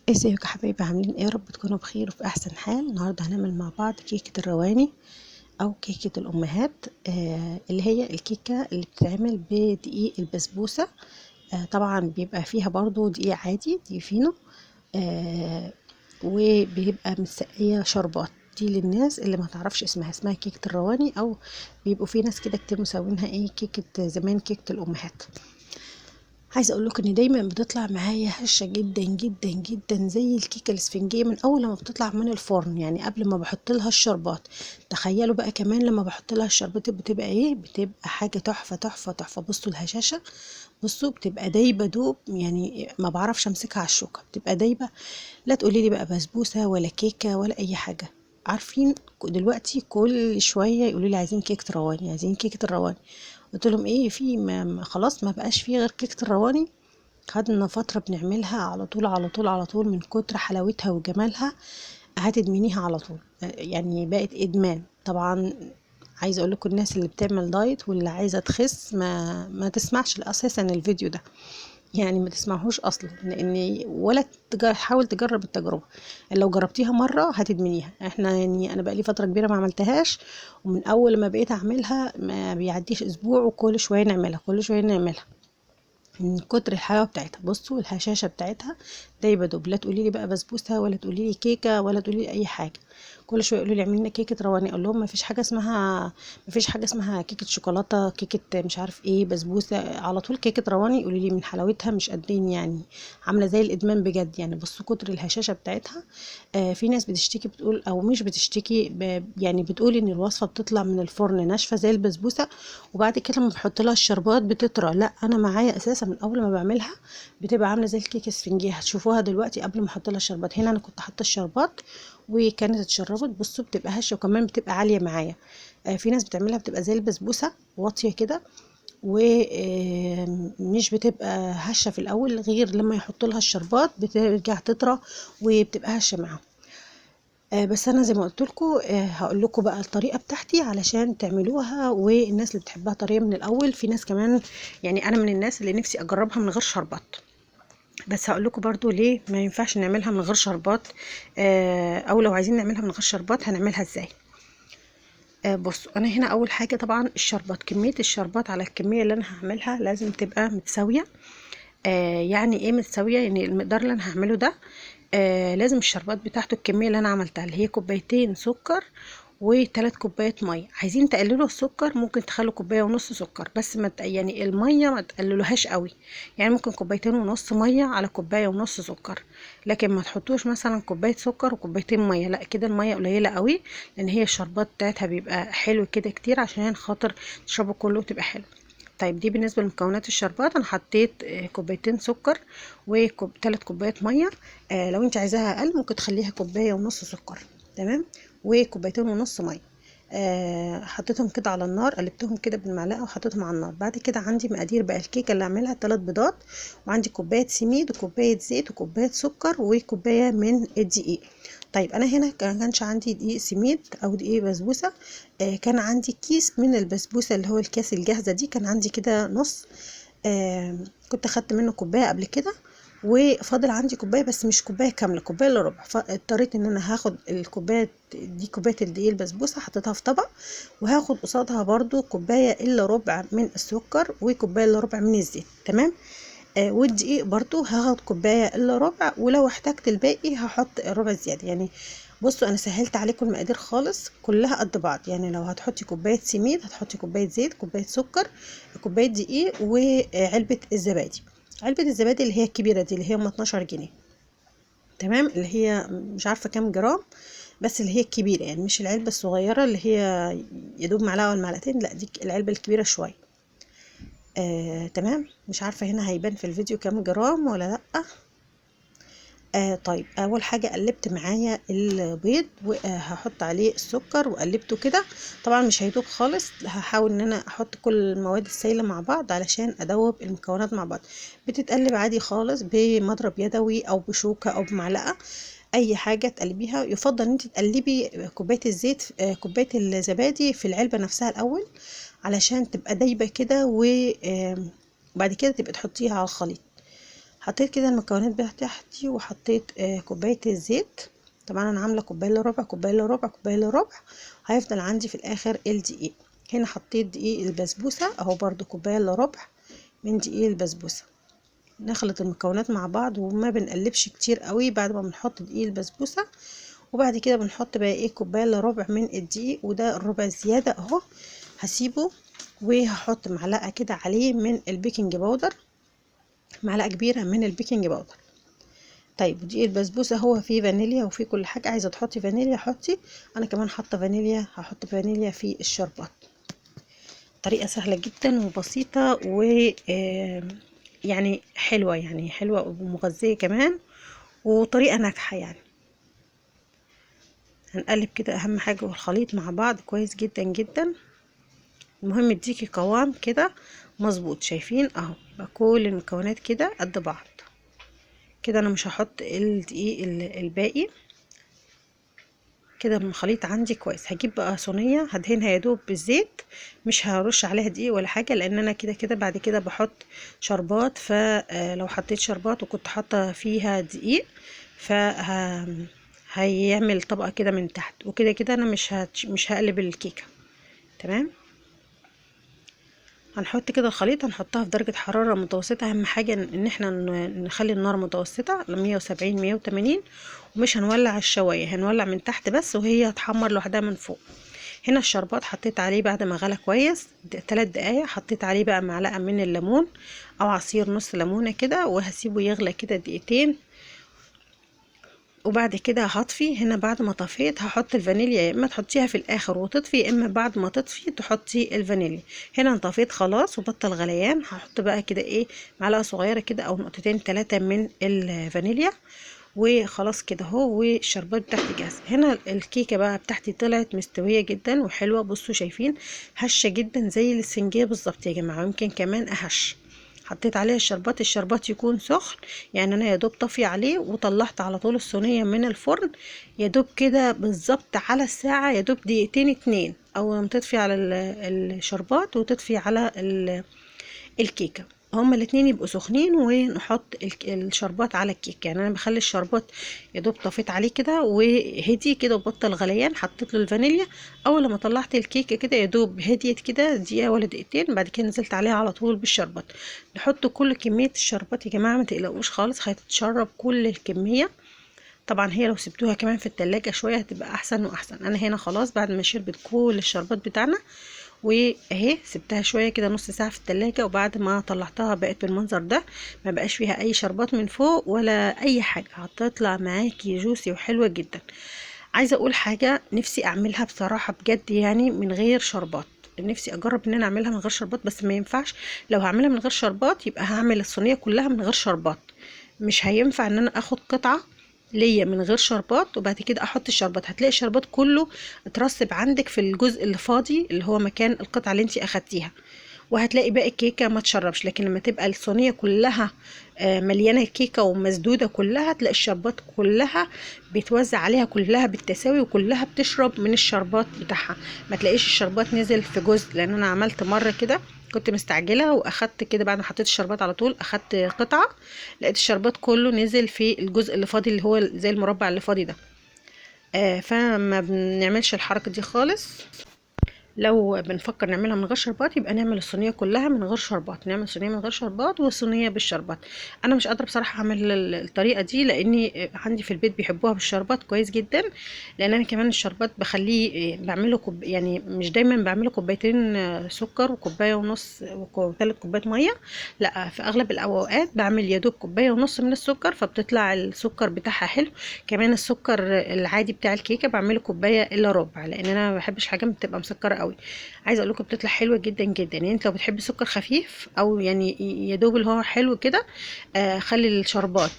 ازيكم يا حبايبي، عاملين ايه؟ يا رب تكونوا بخير وفي احسن حال. النهارده هنعمل مع بعض كيكه الرواني او كيكه الامهات، اللي هي الكيكه اللي بتتعمل بدقيق البسبوسه. طبعا بيبقى فيها برضو دقيق عادي، دقيق فينو. آه وبيبقى متسقيه شربات. دي للناس اللي ما تعرفش اسمها كيكه الرواني، او بيبقوا في ناس كده كتير مسوينها ايه، كيكه زمان، كيكه الامهات. عايزه اقول لكم ان دايما بتطلع معايا هشه جدا جدا جدا، زي الكيكه الاسفنجيه من اول لما بتطلع من الفرن، يعني قبل ما بحط لها الشربات. تخيلوا بقى كمان لما بحط لها الشربات بتبقى ايه، بتبقى حاجه تحفه تحفه تحفه. بصوا الهشاشه، بصوا بتبقى دايبه دوب، يعني ما بعرفش امسكها على الشوكه، بتبقى دايبه. لا تقولي لي بقى بسبوسه ولا كيكه ولا اي حاجه. عارفين دلوقتي كل شويه يقولوا لي عايزين كيكه رواني، عايزين كيكه الرواني. قلت لهم ايه، في خلاص ما بقاش في غير كيكه الرواني. خدنا فترة بنعملها على طول على طول على طول، من كتر حلاوتها وجمالها هتدمنيها على طول، يعني بقت ادمان طبعا. عايزه اقول لكم الناس اللي بتعمل دايت واللي عايزه تخس ما تسمعش اساسا الفيديو ده، يعني ما تسمعهوش اصلا، لان ولا حاول تجرب التجربه. لو جربتيها مره هتدمنيها. احنا يعني انا بقى لي فتره كبيره ما عملتهاش، ومن اول ما بقيت اعملها ما بيعديش اسبوع وكل شويه نعملها كل شويه نعملها، من كتر الحلاوه بتاعتها. بصوا الهشاشه بتاعتها دايبه دوب. لا تقولي لي بقى بسبوسه ولا تقولي لي كيكه ولا تقولي لي اي حاجه. كل شويه يقولوا لي اعملي لنا كيكه رواني، اقول لهم ما فيش حاجه اسمها كيكه شوكولاته، كيكه مش عارف ايه، بسبوسه، على طول كيكه رواني. يقولوا لي من حلاوتها مش قادرين، يعني عامله زي الادمان بجد. يعني بصوا كتر الهشاشه بتاعتها. في ناس بتشتكي بتقول، او مش بتشتكي، يعني بتقول ان الوصفه بتطلع من الفرن ناشفه زي البسبوسه، وبعد كده لما بحط لها الشربات بتطرى. لا، انا معايا اساسا من اول ما بعملها بتبقى عامله زي الكيكه الاسفنجيه. هتشوفوها دلوقتي قبل ما احط لها الشربات. هنا انا كنت حاطه الشربات وكانت اتشربت. بصوا بتبقى هشه، وكمان بتبقى عاليه معايا. في ناس بتعملها بتبقى زي البسبوسه واطيه كده، ومش بتبقى هشه في الاول، غير لما يحط لها الشربات بترجع تطرى وبتبقى هشه معاهم. بس انا زي ما قلت لكم، هقول لكم بقى الطريقه بتاعتي علشان تعملوها، والناس اللي بتحبها طريه من الاول. في ناس كمان، يعني انا من الناس اللي نفسي اجربها من غير شربات، بس هقول لكم برضو ليه ما ينفعش نعملها من غير شربات. او لو عايزين نعملها من غير شربات هنعملها ازاي. بصوا، انا هنا اول حاجه طبعا الشربات، كميه الشربات على الكميه اللي انا هعملها لازم تبقى متساويه. يعني ايه متساويه؟ يعني المقدار اللي انا هعمله ده لازم الشربات بتاعته الكميه اللي انا عملتها، اللي هي كوبايتين سكر وثلاث كوبايات ميه. عايزين تقللوا السكر ممكن تخلوا كوبايه ونص سكر، بس ما يعني الميه ما تقللوهاش قوي. يعني ممكن كوبايتين ونص ميه على كوبايه ونص سكر، لكن ما تحطوش مثلا كوبايه سكر وكوبايتين ميه، لا كده الميه قليله قوي، لان هي الشربات بتاعتها بيبقى حلو كده كتير عشان خاطر تشربوا كله وتبقى حلو. طيب دي بالنسبه لمكونات الشربات. انا حطيت كوبايتين سكر وثلاث كوبايات ميه. لو انت عايزاها اقل ممكن تخليها كوبايه ونص سكر، تمام، وكوبايتين ونص ميه. حطيتهم كده على النار، قلبتهم كده بالمعلقه وحطيتهم على النار. بعد كده عندي مقادير بقى الكيكه اللي اعملها: 3 بيضات، وعندي كوبايه سميد وكوبايه زيت وكوبايه سكر وكوبايه من الدقيق. طيب انا هنا كانش عندي دقيق سميد او دقيق بسبوسه. كان عندي كيس من البسبوسه، اللي هو الكاس الجاهزه دي، كان عندي كده نص. كنت اخدت منه كوبايه قبل كده، وفاضل عندي كوبايه، بس مش كوبايه كامله، كوبايه الا ربع. فاضطريت ان انا هاخد الكوبايه دي، كوبايه الدقيق البسبوسه، حطيتها في طبق، وهاخد قصادها برضو كوبايه الا ربع من السكر وكوبايه الا ربع من الزيت، تمام. والدقيق برضو هاخد كوبايه الا ربع، ولو احتجت الباقي هحط ربع زياده يعني. بصوا انا سهلت عليكم المقادير خالص، كلها قد بعض. يعني لو هتحطي كوبايه سميد هتحطي كوبايه زيت، كوبايه سكر، كوبايه دقيق، وعلبه الزبادي. علبه الزبادي اللي هي الكبيره دي، اللي هي 12 جنيه، تمام، اللي هي مش عارفه كام جرام، بس اللي هي الكبيره، يعني مش العلبه الصغيره اللي هي يدوب معلقه ولا معلقتين، لا دي العلبه الكبيره شويه. تمام. مش عارفه هنا هيبان في الفيديو كام جرام ولا لا. طيب اول حاجه قلبت معايا البيض، وهحط عليه السكر وقلبته كده. طبعا مش هيدوب خالص، هحاول ان انا احط كل المواد السائله مع بعض علشان ادوب المكونات مع بعض. بتتقلب عادي خالص بمضرب يدوي او بشوكه او بمعلقه، اي حاجه تقلبيها. يفضل ان انت تقلبي كوبايه الزيت، كوبايه الزبادي في العلبه نفسها الاول، علشان تبقى دايبه كده، وبعد كده تبقى تحطيها على الخليط. حطيت كده المكونات بتاعتي وحطيت كوبايه الزيت. طبعا انا عامله كوبايه الا ربع كوبايه الا ربع كوبايه الا ربع. هيفضل عندي في الاخر الدقيق. هنا حطيت دقيق البسبوسه اهو برضو كوبايه الا ربع من دقيق البسبوسه. نخلط المكونات مع بعض وما بنقلبش كتير قوي بعد ما بنحط دقيق البسبوسه. وبعد كده بنحط بقى ايه كوبايه الا ربع من الدقيق، وده الربع الزياده اهو هسيبه. وهحط معلقه كده عليه من البيكنج باودر، معلقه كبيره من البيكنج باودر. طيب دي البسبوسه هو فيه فانيليا وفيه كل حاجه، عايزه تحطي فانيليا حطي. انا كمان حاطه فانيليا، هحط فانيليا في الشربات. طريقه سهله جدا وبسيطه و يعني حلوه، يعني حلوه ومغذيه كمان، وطريقه ناجحه يعني. هنقلب كده اهم حاجه والخليط مع بعض كويس جدا جدا. المهم يديكي قوام كده مظبوط. شايفين اهو يبقى كل المكونات كده قد بعض كده. انا مش هحط الدقيق الباقي كده. الخليط عندي كويس. هجيب بقى صينيه هدهنها يا دوب بالزيت، مش هرش عليها دقيق ولا حاجه، لان انا كده كده بعد كده بحط شربات. فلو حطيت شربات وكنت حاطه فيها دقيق ف هيعمل طبقه كده من تحت، وكده كده انا مش هقلب الكيكه. تمام. هنحط كده الخليط، هنحطها في درجة حرارة متوسطة. اهم حاجة ان احنا نخلي النار متوسطة 170 180، ومش هنولع الشواية، هنولع من تحت بس وهي هتحمر لوحدها من فوق. هنا الشربات حطيت عليه بعد ما غلى كويس 3 دقايق، حطيت عليه بقى معلقة من الليمون او عصير نص ليمونة كده، وهسيبه يغلى كده دقيقتين. وبعد كده هطفي. هنا بعد ما طفيت هحط الفانيليا، يا اما تحطيها في الاخر وتطفي، يا اما بعد ما تطفي تحطي الفانيليا. هنا انا طفيت خلاص وبطل غليان. هحط بقى كده ايه معلقه صغيره كده او نقطتين 3 من الفانيليا، وخلاص كده اهو. والشربات بتاعتي جاهزه. هنا الكيكه بقى بتاعتي طلعت مستويه جدا وحلوه. بصوا شايفين هشه جدا زي السنجيه بالظبط يا جماعه، يمكن كمان اهش. حطيت عليه الشربات. الشربات يكون سخن، يعني انا يا دوب طفي عليه وطلعت على طول الصينيه من الفرن يا دوب كده بالظبط على الساعه، يا دوب دقيقتين 2 اول ما تطفي على الشربات وتطفي على الكيكه. هما الاتنين يبقوا سخنين ونحط الشربات على الكيكه. يعني انا بخلي الشربات يا دوب طفيت عليه كده وهدي كده وبطل غليان. حطيت له الفانيليا اول ما طلعت الكيكه كده يا دوب هديت كده دقيقه ولا دقيقتين، بعد كده نزلت عليها على طول بالشربات. نحط كل كميه الشربات يا جماعه، ما تقلقوش خالص، هتتشرب كل الكميه. طبعا هي لو سبتوها كمان في التلاجة شويه هتبقى احسن واحسن. انا هنا خلاص بعد ما شربت كل الشربات بتاعنا واهي سبتها شويه كده نص ساعه في التلاجة، وبعد ما طلعتها بقت بالمنظر ده، ما بقاش فيها اي شربات من فوق ولا اي حاجه. هتطلع معاكي جوسي وحلوه جدا. عايزه اقول حاجه نفسي اعملها بصراحه بجد، يعني من غير شربات. نفسي اجرب ان انا اعملها من غير شربات، بس ما ينفعش. لو هعملها من غير شربات يبقى هعمل الصينيه كلها من غير شربات. مش هينفع ان انا اخد قطعه ليا من غير شربات وبعد كده احط الشربات. هتلاقي الشربات كله اترسب عندك في الجزء اللي فاضي اللي هو مكان القطعه اللي انت اخدتيها، وهتلاقي باقي الكيكه ما تشربش. لكن لما تبقى الصينيه كلها مليانه كيكه ومسدوده كلها، تلاقي الشربات كلها بيتوزع عليها كلها بالتساوي وكلها بتشرب من الشربات بتاعها. ما تلاقيش الشربات نزل في جزء، لان انا عملت مره كده كنت مستعجله واخدت كده بعد ما حطيت الشربات على طول اخدت قطعه، لقيت الشربات كله نزل في الجزء اللي فاضي اللي هو زي المربع اللي فاضي ده. فما بنعملش الحركه دي خالص. لو بنفكر نعملها من غير شربات يبقى نعمل الصينيه كلها من غير شربات، نعمل صينيه من غير شربات وصينيه بالشربات. انا مش قادره بصراحه اعمل الطريقه دي، لاني عندي في البيت بيحبوها بالشربات كويس جدا. لان انا كمان الشربات بخليه بعمله يعني مش دايما بعمله كوبايتين سكر وكوبايه ونص وثلاث كوبايات ميه. لا، في اغلب الاوقات بعمل يا دوب كوبايه ونص من السكر، فبتطلع السكر بتاعها حلو. كمان السكر العادي بتاع الكيكه بعمله كوبايه الا ربع، لان انا ما بحبش حاجه بتبقى مسكره قوي. عايزه اقول لكم بتطلع حلوه جدا جدا. يعني انت لو بتحبي سكر خفيف او يعني يا دوب اللي هو حلو كده، خلي الشربات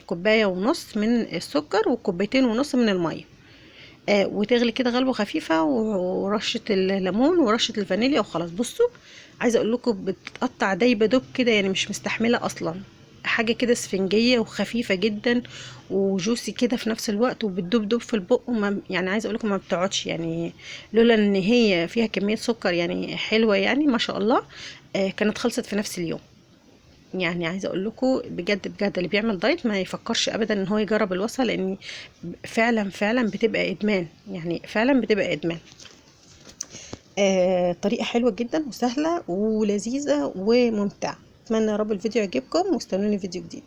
كوبايه ونص من السكر وكوبايتين ونص من الميه، وتغلي كده غلوه خفيفه ورشه الليمون ورشه الفانيليا وخلاص. بصوا عايزه اقول لكم بتتقطع دايبه دوب كده، يعني مش مستحمله اصلا. حاجه كده اسفنجيه وخفيفه جدا وجوسي كده في نفس الوقت، وبتدوب دوب في البق يعني عايزه اقول لكم ما بتقعدش يعني. لولا ان هي فيها كميه سكر يعني حلوه يعني ما شاء الله، كانت خلصت في نفس اليوم. يعني عايزه اقول لكم بجد بجد اللي بيعمل دايت ما يفكرش ابدا ان هو يجرب الوصفه، لان فعلا فعلا بتبقى ادمان، يعني فعلا بتبقى ادمان. طريقه حلوه جدا وسهله ولذيذه وممتعه. اتمنى يا رب الفيديو يعجبكم، واستنوني فيديو جديد.